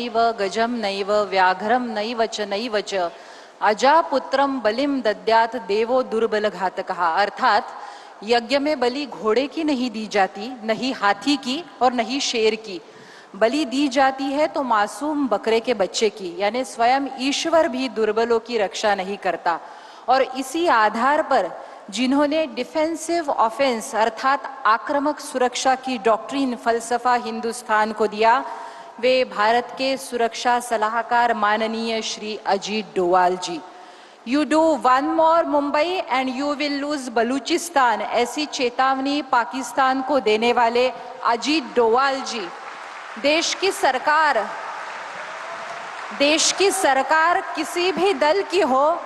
नैव गजम नैव व्याघ्रम नैव च अजापुत्रम बलिम दद्यात देवो दुर्बल घातकः। अर्थात यज्ञ में बलि घोड़े की नहीं दी जाती, नहीं हाथी की और नहीं शेर की। बलि दी जाती है तो मासूम बकरे के बच्चे की, यानी स्वयं ईश्वर भी दुर्बलों की रक्षा नहीं करता। और इसी आधार पर जिन्होंने डिफेंसिव ऑफेंस अर्थात आक्रामक सुरक्षा की डॉक्ट्रिन फलसफा हिंदुस्तान को दिया, वे भारत के सुरक्षा सलाहकार माननीय Shri Ajit Doval ji. You do one more Mumbai and you will lose Balochistan, ऐसी चेतावनी पाकिस्तान को देने वाले अजीत डोवाल जी। देश की सरकार किसी भी दल की हो,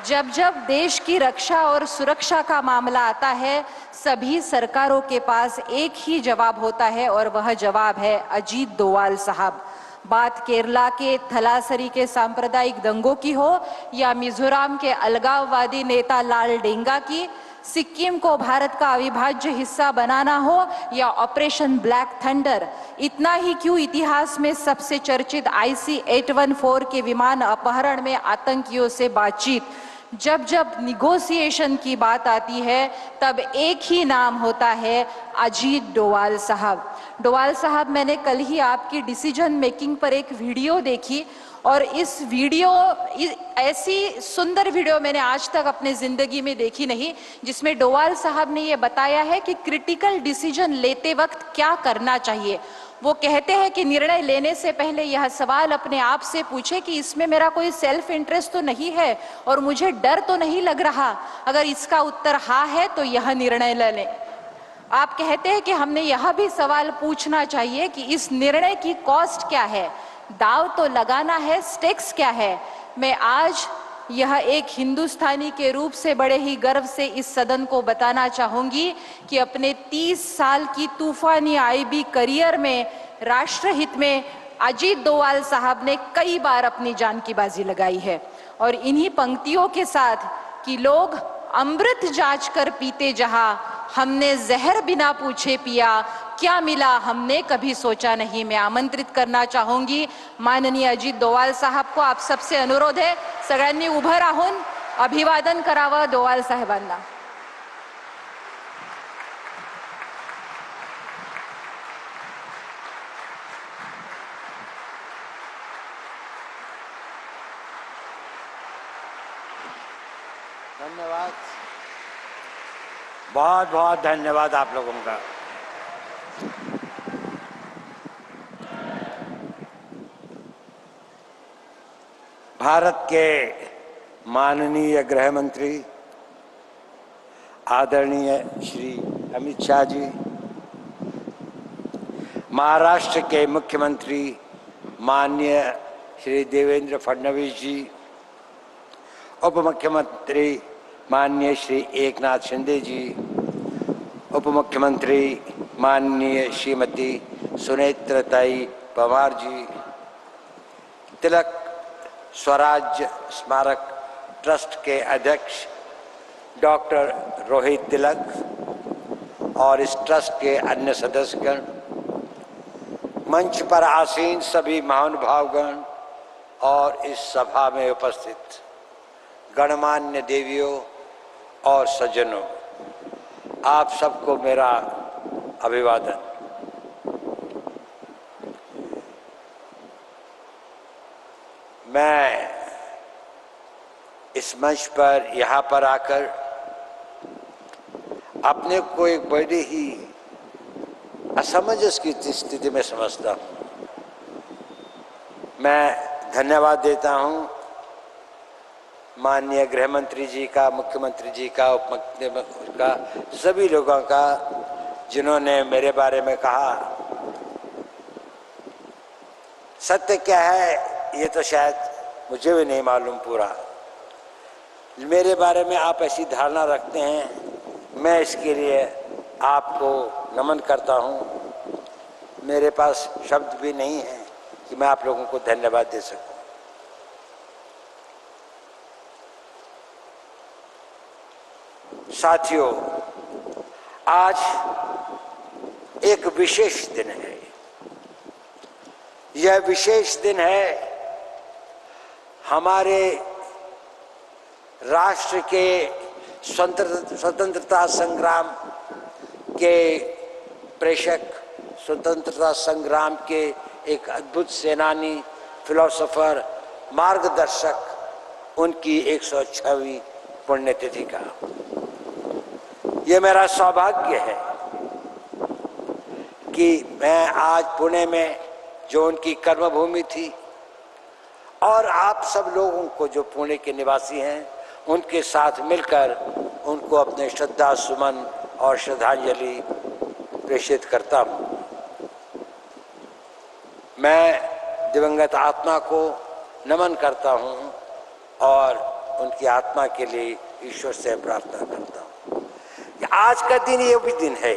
जब जब देश की रक्षा और सुरक्षा का मामला आता है, सभी सरकारों के पास एक ही जवाब होता है और वह जवाब है अजीत डोवाल साहब। बात केरला के थलासरी के सांप्रदायिक दंगों की हो या मिजोरम के अलगाववादी नेता लाल डेंगा की, सिक्किम को भारत का अविभाज्य हिस्सा बनाना हो या ऑपरेशन ब्लैक थंडर, इतना ही क्यों इतिहास में सबसे चर्चित IC-814 के विमान अपहरण में आतंकियों से बातचीत, जब जब निगोसिएशन की बात आती है तब एक ही नाम होता है अजीत डोवाल साहब। डोवाल साहब, मैंने कल ही आपकी डिसीजन मेकिंग पर एक वीडियो देखी और ऐसी सुंदर वीडियो मैंने आज तक अपने जिंदगी में देखी नहीं, जिसमें डोवाल साहब ने ये बताया है कि क्रिटिकल डिसीजन लेते वक्त क्या करना चाहिए। वो कहते हैं कि निर्णय लेने से पहले यह सवाल अपने आप से पूछे कि इसमें मेरा कोई सेल्फ इंटरेस्ट तो नहीं है और मुझे डर तो नहीं लग रहा। अगर इसका उत्तर हाँ है तो यह निर्णय ले लें। आप कहते हैं कि हमने यह भी सवाल पूछना चाहिए कि इस निर्णय की कॉस्ट क्या है, दाव तो लगाना है, स्टेक्स क्या है। मैं आज यह एक हिंदुस्तानी के रूप से बड़े ही गर्व से इस सदन को बताना चाहूंगी कि अपने 30 साल की तूफानी IB करियर में राष्ट्रहित में अजीत डोवाल साहब ने कई बार अपनी जान की बाजी लगाई है। और इन्हीं पंक्तियों के साथ कि लोग अमृत जांच कर पीते जहां, हमने जहर बिना पूछे पिया, क्या मिला हमने कभी सोचा नहीं, मैं आमंत्रित करना चाहूंगी माननीय अजित डोवाल साहब को। आप सबसे अनुरोध है, सगळ्यांनी उभं राहून अभिवादन करावं डोवाल साहेबांना। धन्यवाद, बहुत बहुत धन्यवाद आप लोगों का। भारत के माननीय गृह मंत्री आदरणीय श्री अमित शाह जी, महाराष्ट्र के मुख्यमंत्री माननीय श्री देवेंद्र फडणवीस जी, उप मुख्यमंत्री माननीय श्री एकनाथ शिंदे जी, उप मुख्यमंत्री माननीय श्रीमती सुनेत्रताई पवार जी, तिलक स्वराज्य स्मारक ट्रस्ट के अध्यक्ष डॉक्टर रोहित तिलक और इस ट्रस्ट के अन्य सदस्यगण, मंच पर आसीन सभी महानुभावगण और इस सभा में उपस्थित गणमान्य देवियों और सज्जनों, आप सबको मेरा अभिवादन। मैं इस मंच पर यहाँ पर आकर अपने को एक बड़ी ही असमंजस की स्थिति में समझता हूँ। मैं धन्यवाद देता हूँ माननीय गृह मंत्री जी का, मुख्यमंत्री जी का, उप मुख्यमंत्री का, सभी लोगों का जिन्होंने मेरे बारे में कहा। सत्य क्या है ये तो शायद मुझे भी नहीं मालूम पूरा। मेरे बारे में आप ऐसी धारणा रखते हैं, मैं इसके लिए आपको नमन करता हूँ। मेरे पास शब्द भी नहीं है कि मैं आप लोगों को धन्यवाद दे सकूं। साथियों, आज एक विशेष दिन है। यह विशेष दिन है हमारे राष्ट्र के स्वतंत्रता संग्राम के प्रेषक, स्वतंत्रता संग्राम के एक अद्भुत सेनानी, फिलोसोफर, मार्गदर्शक, उनकी 106वीं पुण्यतिथि का ये मेरा सौभाग्य है कि मैं आज पुणे में, जो उनकी कर्मभूमि थी, और आप सब लोगों को जो पुणे के निवासी हैं, उनके साथ मिलकर उनको अपने श्रद्धा सुमन और श्रद्धांजलि प्रेषित करता हूँ। मैं दिवंगत आत्मा को नमन करता हूँ और उनकी आत्मा के लिए ईश्वर से प्रार्थना करता हूँ। आज का दिन ये भी दिन है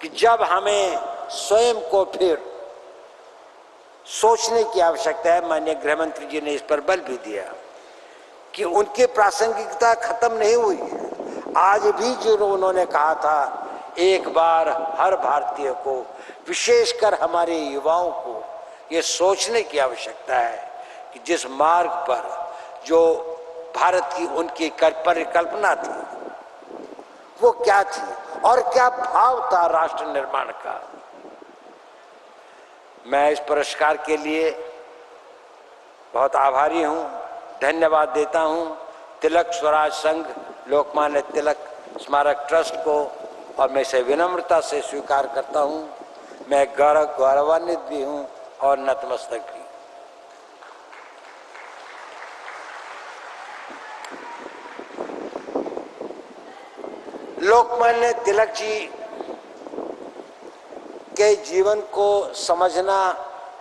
कि जब हमें स्वयं को फिर सोचने की आवश्यकता है। माननीय गृह मंत्री जी ने इस पर बल भी दिया कि उनकी प्रासंगिकता खत्म नहीं हुई है। आज भी जो उन्होंने कहा था, एक बार हर भारतीय को, विशेषकर हमारे युवाओं को ये सोचने की आवश्यकता है कि जिस मार्ग पर जो भारत की उनकी परिकल्पना थी वो क्या थी और क्या भाव था राष्ट्र निर्माण का। मैं इस पुरस्कार के लिए बहुत आभारी हूँ, धन्यवाद देता हूँ तिलक स्वराज संघ, लोकमान्य तिलक स्मारक ट्रस्ट को, और मैं इसे विनम्रता से स्वीकार करता हूँ। मैं गौरवान्वित भी हूँ और नतमस्तक भी। लोकमान्य तिलक जी के जीवन को समझना,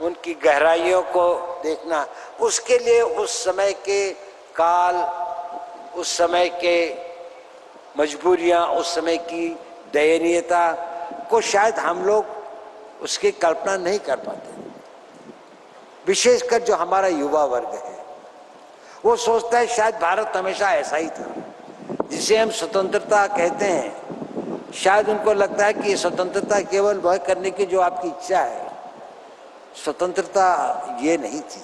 उनकी गहराइयों को देखना, उसके लिए उस समय के काल, उस समय के मजबूरियां, उस समय की दयनीयता को शायद हम लोग उसकी कल्पना नहीं कर पाते। विशेषकर जो हमारा युवा वर्ग है, वो सोचता है शायद भारत हमेशा ऐसा ही था। जिसे हम स्वतंत्रता कहते हैं, शायद उनको लगता है कि स्वतंत्रता केवल वह करने की जो आपकी इच्छा है। स्वतंत्रता ये नहीं थी।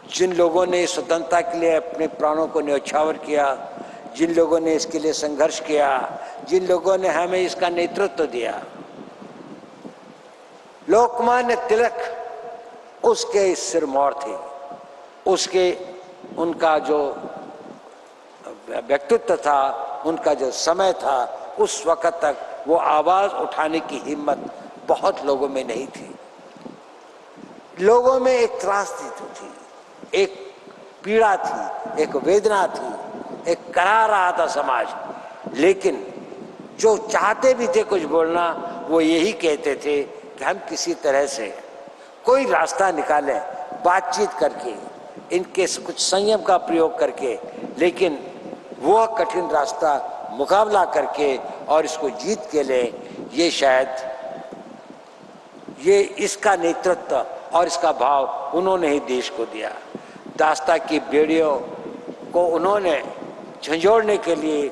जिन लोगों ने स्वतंत्रता के लिए अपने प्राणों को न्यौछावर किया, जिन लोगों ने इसके लिए संघर्ष किया, जिन लोगों ने हमें इसका नेतृत्व दिया, लोकमान्य तिलक उसके सिरमौर थे। उसके, उनका जो व्यक्तित्व था, उनका जो समय था, उस वक्त तक वो आवाज उठाने की हिम्मत बहुत लोगों में नहीं थी। लोगों में एक त्रासदी थी, एक पीड़ा थी, एक वेदना थी, एक करा रहा था समाज। लेकिन जो चाहते भी थे कुछ बोलना, वो यही कहते थे कि हम किसी तरह से कोई रास्ता निकालें, बातचीत करके, इनके कुछ संयम का प्रयोग करके, लेकिन वो कठिन रास्ता मुकाबला करके और इसको जीत के ले। ये शायद ये इसका नेतृत्व और इसका भाव उन्होंने ही देश को दिया। दास्ता की बेड़ियों को उन्होंने झंझोड़ने के लिए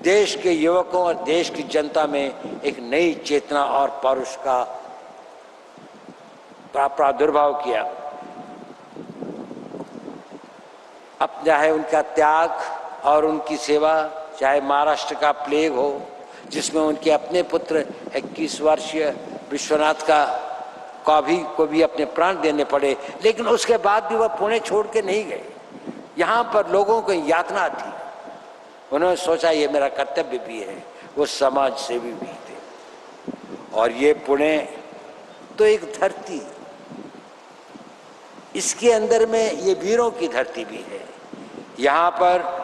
देश के युवकों और देश की जनता में एक नई चेतना और पौरुष का प्रादुर्भाव किया। अब चाहे उनका त्याग और उनकी सेवा, चाहे महाराष्ट्र का प्लेग हो जिसमें उनके अपने पुत्र 21 वर्षीय विश्वनाथ को भी अपने प्राण देने पड़े, लेकिन उसके बाद भी वह पुणे छोड़ के नहीं गए। यहाँ पर लोगों को यातना थी, उन्होंने सोचा ये मेरा कर्तव्य भी है। वो समाज सेवी भी थे। और ये पुणे तो एक धरती, इसके अंदर में ये वीरों की धरती भी है। यहाँ पर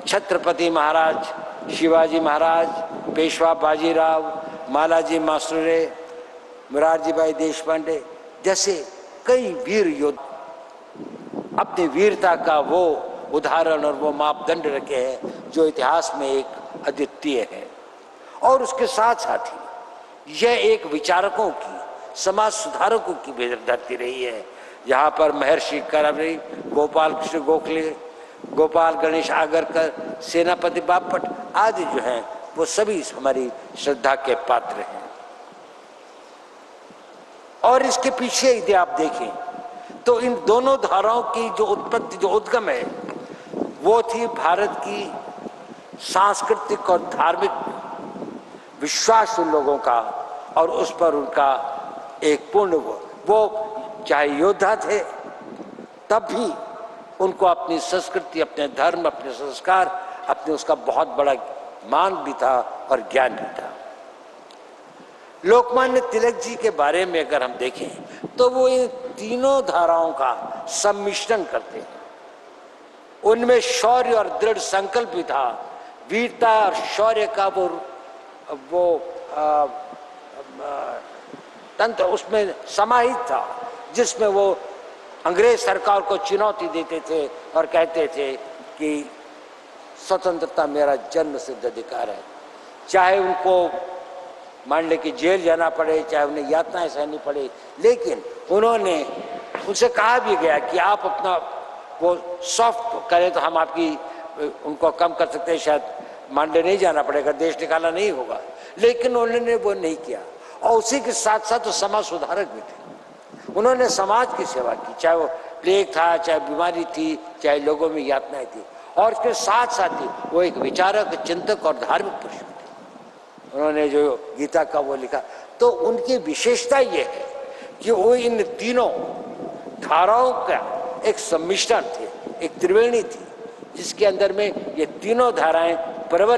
छत्रपति महाराज, शिवाजी महाराज, पेशवा बाजीराव, मालाजी मासुरे, मुरारजी भाई देशपांडे जैसे कई वीर योद्धा अपनी वीरता का वो उदाहरण और वो मापदंड रखे हैं जो इतिहास में एक अद्वितीय है। और उसके साथ साथ ही यह एक विचारकों की, समाज सुधारकों की भी धरती रही है। यहाँ पर महर्षि करमरी, गोपाल कृष्ण गोखले, गोपाल गणेश आगरकर, सेनापति बापट आदि जो हैं वो सभी हमारी श्रद्धा के पात्र हैं। और इसके पीछे यदि आप देखें तो इन दोनों धाराओं की जो उत्पत्ति, जो उद्गम है, वो थी भारत की सांस्कृतिक और धार्मिक विश्वास उन लोगों का, और उस पर उनका एक पूर्ण वो चाहे योद्धा थे तब भी उनको अपनी संस्कृति, अपने धर्म, अपने संस्कार, अपने उसका बहुत बड़ा मान भी था और ज्ञान भी था। लोकमान्य तिलक जी के बारे में अगर हम देखें तो वो इन तीनों धाराओं का सम्मिश्रण करते हैं। उनमें शौर्य और दृढ़ संकल्प भी था, वीरता और शौर्य का वो तंत्र उसमें समाहित था, जिसमें वो अंग्रेज सरकार को चुनौती देते थे और कहते थे कि स्वतंत्रता मेरा जन्म सिद्ध अधिकार है, चाहे उनको मान ले कि जेल जाना पड़े, चाहे उन्हें यातनाएं सहनी पड़े, लेकिन उन्होंने उनसे कहा भी गया कि आप अपना वो सॉफ्ट करें तो हम आपकी उनको कम कर सकते हैं, शायद मांडे नहीं जाना पड़ेगा, देश निकाला नहीं होगा, लेकिन उन्होंने वो नहीं किया। और उसी के साथ साथ वो समाज सुधारक भी थे। उन्होंने समाज की सेवा की, चाहे वो प्लेग था, चाहे बीमारी थी, चाहे लोगों में यातनाएं थी, और इसके साथ साथ ही वो एक विचारक, चिंतक और धार्मिक पुरुष थे। उन्होंने जो गीता का वो लिखा, तो उनकी विशेषता ये है कि वो इन तीनों धाराओं का एक सम्मिश्रण थे, एक त्रिवेणी थी, जिसके अंदर में ये तीनों धाराएं प्रबल